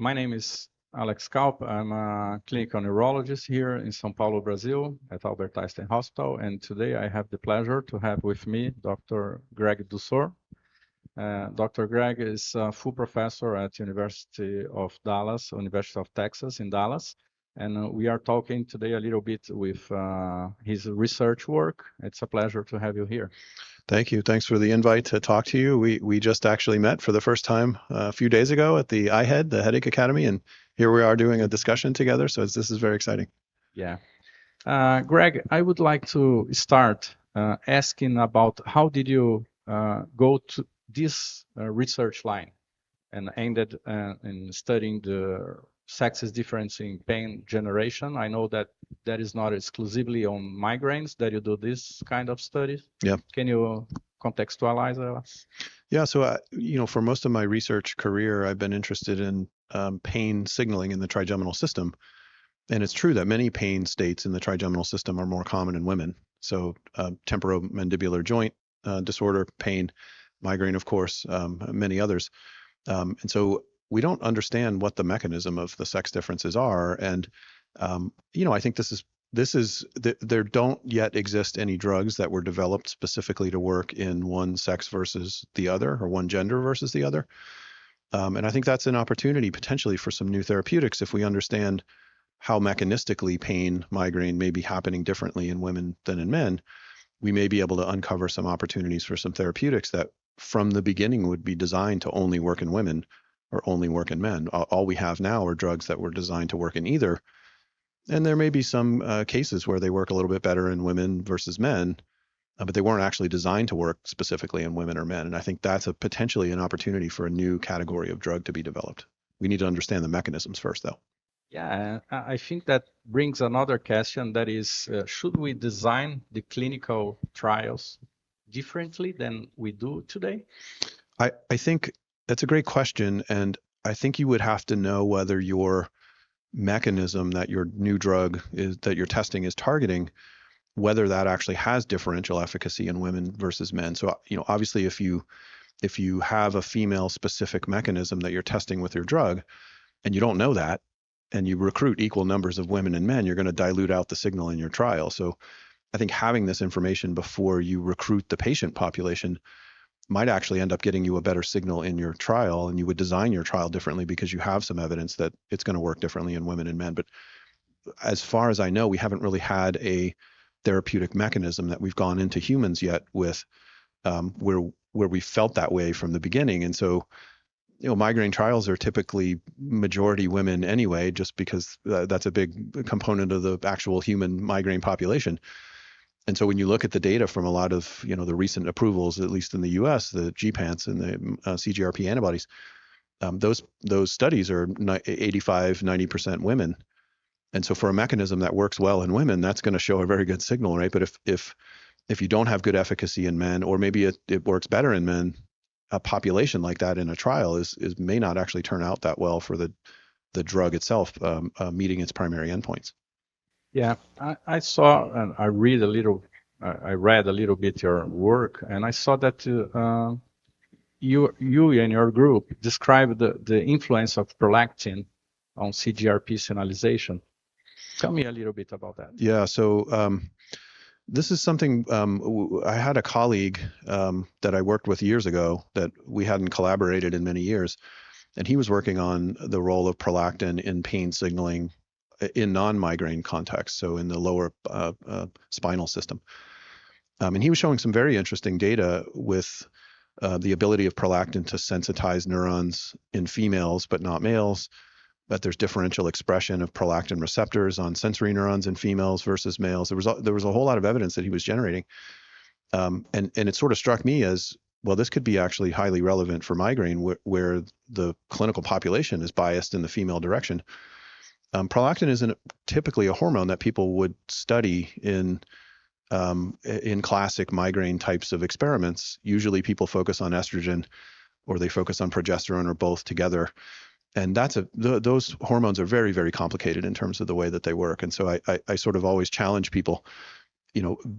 My name is Alex Kaup. I'm a clinical neurologist here in São Paulo, Brazil, at Albert Einstein Hospital. And today I have the pleasure to have with me Dr. Greg Dussor. Dr. Greg is a full professor at University of Dallas, University of Texas in Dallas. And we are talking today a little bit with his research work. It's a pleasure to have you here. Thank you. Thanks for the invite to talk to you. We just actually met for the first time a few days ago at the IHED, the Headache Academy, and here we are doing a discussion together. So this is very exciting. Yeah. Greg, I would like to start asking about how did you go to this research line and ended in studying the sexes difference in pain generation. I know that is not exclusively on migraines that you do this kind of studies. Yeah. Can you contextualize us? Yeah. So, for most of my research career, I've been interested in pain signaling in the trigeminal system. And it's true that many pain states in the trigeminal system are more common in women. So temporomandibular joint disorder, pain, migraine, of course, many others. And so we don't understand what the mechanism of the sex differences are. And, I think there don't yet exist any drugs that were developed specifically to work in one sex versus the other or one gender versus the other. And I think that's an opportunity potentially for some new therapeutics if we understand how mechanistically pain, migraine may be happening differently in women than in men. We may be able to uncover some opportunities for some therapeutics that from the beginning would be designed to only work in women or only work in men. All we have now are drugs that were designed to work in either. And there may be some cases where they work a little bit better in women versus men, but they weren't actually designed to work specifically in women or men. And I think that's potentially an opportunity for a new category of drug to be developed. We need to understand the mechanisms first, though. Yeah, I think that brings another question, that is, should we design the clinical trials differently than we do today? I think that's a great question. And I think you would have to know whether your mechanism that your new drug is that you're testing is targeting, whether that actually has differential efficacy in women versus men. So, obviously if you have a female specific mechanism that you're testing with your drug and you don't know that, and you recruit equal numbers of women and men, you're going to dilute out the signal in your trial. So I think having this information before you recruit the patient population might actually end up getting you a better signal in your trial, and you would design your trial differently because you have some evidence that it's going to work differently in women and men. But as far as I know, we haven't really had a therapeutic mechanism that we've gone into humans yet with where we felt that way from the beginning. And so migraine trials are typically majority women anyway, just because that's a big component of the actual human migraine population. And so when you look at the data from a lot of, the recent approvals, at least in the US, the GPANTs and the CGRP antibodies, those studies are 85, 90% women. And so for a mechanism that works well in women, that's going to show a very good signal, right? But if you don't have good efficacy in men, or maybe it works better in men, a population like that in a trial may not actually turn out that well for the drug itself meeting its primary endpoints. Yeah, I saw and I read a little bit your work, and I saw that you and your group described the influence of prolactin on CGRP signalization. Tell me a little bit about that. Yeah, so this is something I had a colleague that I worked with years ago that we hadn't collaborated in many years, and he was working on the role of prolactin in pain signaling in non-migraine contexts, so in the lower spinal system. And he was showing some very interesting data with the ability of prolactin to sensitize neurons in females but not males, that there's differential expression of prolactin receptors on sensory neurons in females versus males. There was a whole lot of evidence that he was generating. And it sort of struck me as, well, this could be actually highly relevant for migraine where the clinical population is biased in the female direction. Prolactin isn't typically a hormone that people would study in classic migraine types of experiments. Usually people focus on estrogen or they focus on progesterone or both together. And those hormones are very, very complicated in terms of the way that they work. And so I sort of always challenge people,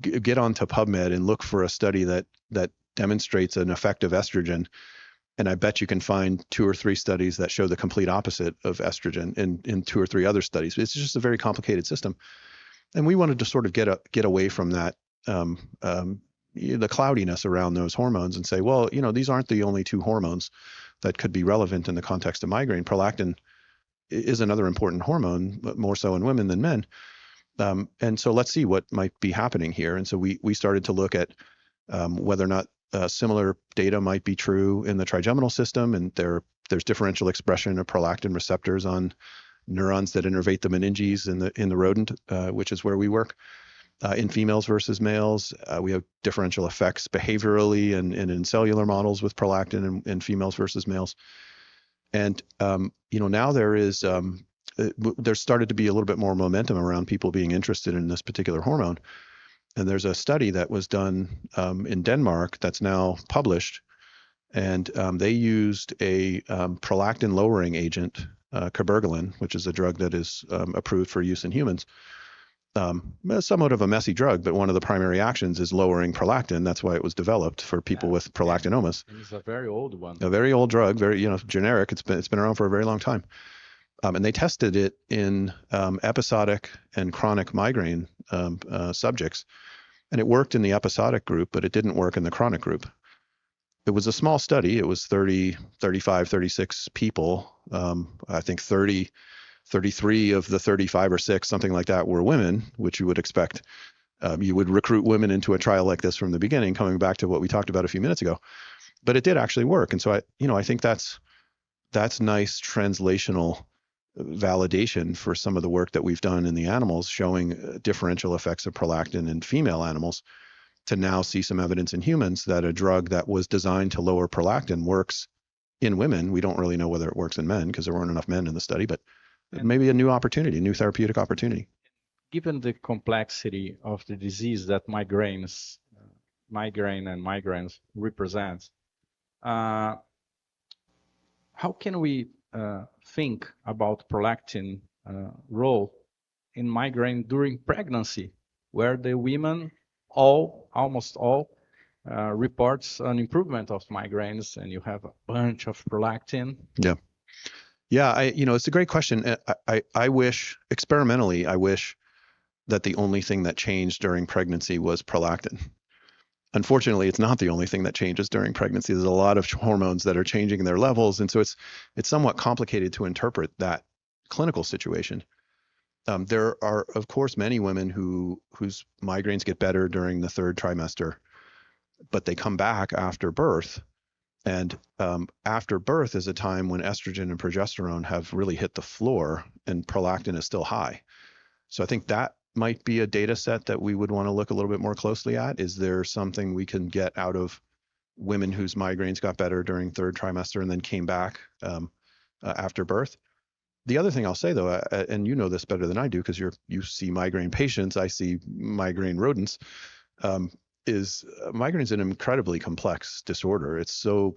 get onto PubMed and look for a study that demonstrates an effect of estrogen And I bet you can find 2 or 3 studies that show the complete opposite of estrogen in 2 or 3 other studies. It's just a very complicated system. And we wanted to sort of get away from that, um, um, the cloudiness around those hormones and say, well, these aren't the only 2 hormones that could be relevant in the context of migraine. Prolactin is another important hormone, but more so in women than men. And so let's see what might be happening here. And so we started to look at whether or not similar data might be true in the trigeminal system, and there's differential expression of prolactin receptors on neurons that innervate the meninges in the rodent, which is where we work. In females versus males, we have differential effects behaviorally and in cellular models with prolactin in females versus males. And now there's started to be a little bit more momentum around people being interested in this particular hormone. And there's a study that was done in Denmark that's now published, and they used a prolactin lowering agent, cabergoline, which is a drug that is approved for use in humans. Somewhat of a messy drug, but one of the primary actions is lowering prolactin. That's why it was developed for people with prolactinomas. And it's a very old one. A very old drug, very generic. It's been around for a very long time. And they tested it in episodic and chronic migraine subjects. And it worked in the episodic group, but it didn't work in the chronic group. It was a small study. It was 30, 35, 36 people. I think 33 of the 35 or 6, something like that, were women, which you would expect. You would recruit women into a trial like this from the beginning, coming back to what we talked about a few minutes ago. But it did actually work. And so I think that's nice translational validation for some of the work that we've done in the animals, showing differential effects of prolactin in female animals, to now see some evidence in humans that a drug that was designed to lower prolactin works in women. We don't really know whether it works in men because there weren't enough men in the study, but maybe a new opportunity, a new therapeutic opportunity. Given the complexity of the disease that migraine and migraines represent, how can we think about prolactin role in migraine during pregnancy, where the women almost all reports an improvement of migraines, and you have a bunch of prolactin? Yeah, it's a great question. I wish, experimentally, that the only thing that changed during pregnancy was prolactin. Unfortunately, it's not the only thing that changes during pregnancy. There's a lot of hormones that are changing their levels, and so it's somewhat complicated to interpret that clinical situation. There are, of course, many women whose migraines get better during the 3rd trimester, but they come back after birth. And after birth is a time when estrogen and progesterone have really hit the floor, and prolactin is still high. So I think that might be a data set that we would want to look a little bit more closely at. Is there something we can get out of women whose migraines got better during 3rd trimester and then came back after birth? The other thing I'll say, though, and you know this better than I do because you see migraine patients, I see migraine rodents, is migraine is an incredibly complex disorder. It's so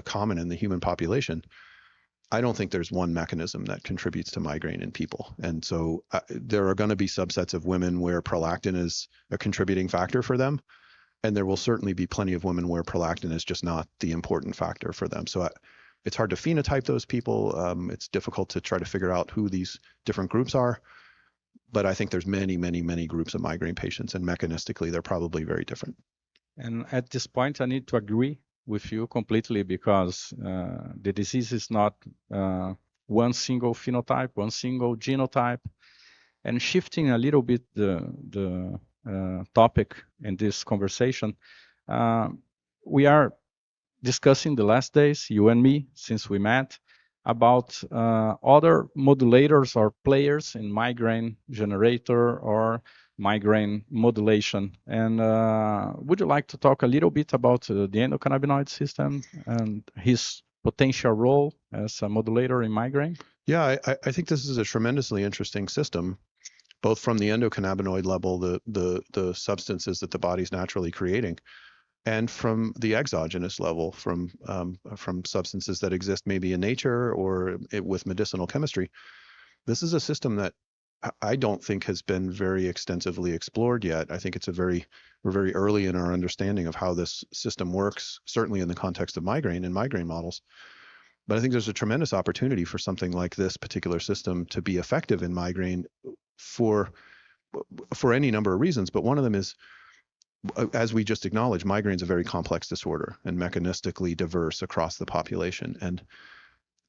common in the human population. I don't think there's one mechanism that contributes to migraine in people. And so there are going to be subsets of women where prolactin is a contributing factor for them. And there will certainly be plenty of women where prolactin is just not the important factor for them. So it's hard to phenotype those people. It's difficult to try to figure out who these different groups are. But I think there's many, many, many groups of migraine patients, and mechanistically, they're probably very different. And at this point, I need to agree with you completely, because the disease is not one single phenotype, one single genotype. And shifting a little bit the topic in this conversation, we are discussing the last days, you and me, since we met, about other modulators or players in migraine generator or migraine modulation. And would you like to talk a little bit about the endocannabinoid system and his potential role as a modulator in migraine? Yeah, I think this is a tremendously interesting system, both from the endocannabinoid level, the substances that the body's naturally creating, and from the exogenous level, from substances that exist maybe in nature or with medicinal chemistry. This is a system that I don't think has been very extensively explored yet. I think we're very early in our understanding of how this system works, certainly in the context of migraine and migraine models. But I think there's a tremendous opportunity for something like this particular system to be effective in migraine for any number of reasons. But one of them is, as we just acknowledged, migraine is a very complex disorder and mechanistically diverse across the population. And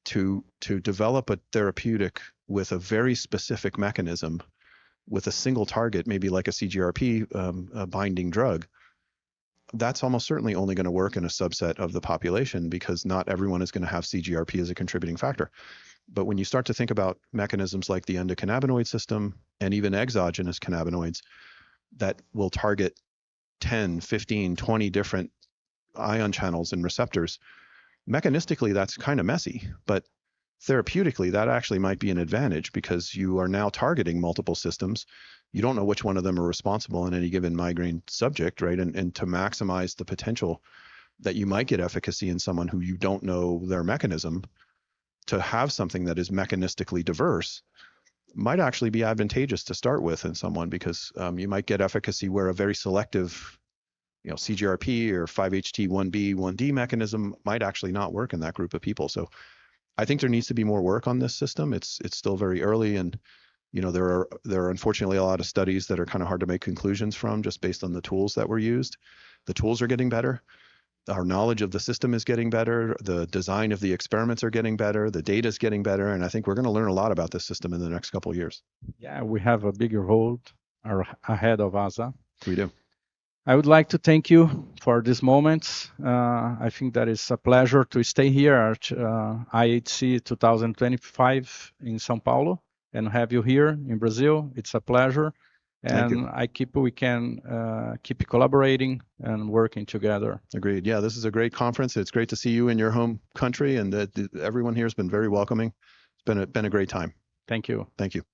to develop a therapeutic with a very specific mechanism with a single target, maybe like a CGRP binding drug, that's almost certainly only going to work in a subset of the population because not everyone is going to have CGRP as a contributing factor. But when you start to think about mechanisms like the endocannabinoid system and even exogenous cannabinoids that will target 10, 15, 20 different ion channels and receptors, mechanistically, that's kind of messy, but therapeutically, that actually might be an advantage because you are now targeting multiple systems. You don't know which one of them are responsible in any given migraine subject, right? And to maximize the potential that you might get efficacy in someone who you don't know their mechanism, to have something that is mechanistically diverse might actually be advantageous to start with in someone because you might get efficacy where a very selective CGRP or 5-HT1B, 1D mechanism might actually not work in that group of people. So I think there needs to be more work on this system. It's still very early, and there are unfortunately a lot of studies that are kind of hard to make conclusions from just based on the tools that were used. The tools are getting better. Our knowledge of the system is getting better. The design of the experiments are getting better. The data is getting better, and I think we're going to learn a lot about this system in the next couple of years. Yeah, we have a bigger road ahead of us. We do. I would like to thank you for this moment. I think that it's a pleasure to stay here at IHC 2025 in São Paulo and have you here in Brazil. It's a pleasure. And we can keep collaborating and working together. Agreed. Yeah, this is a great conference. It's great to see you in your home country, and everyone here has been very welcoming. It's been a great time. Thank you. Thank you.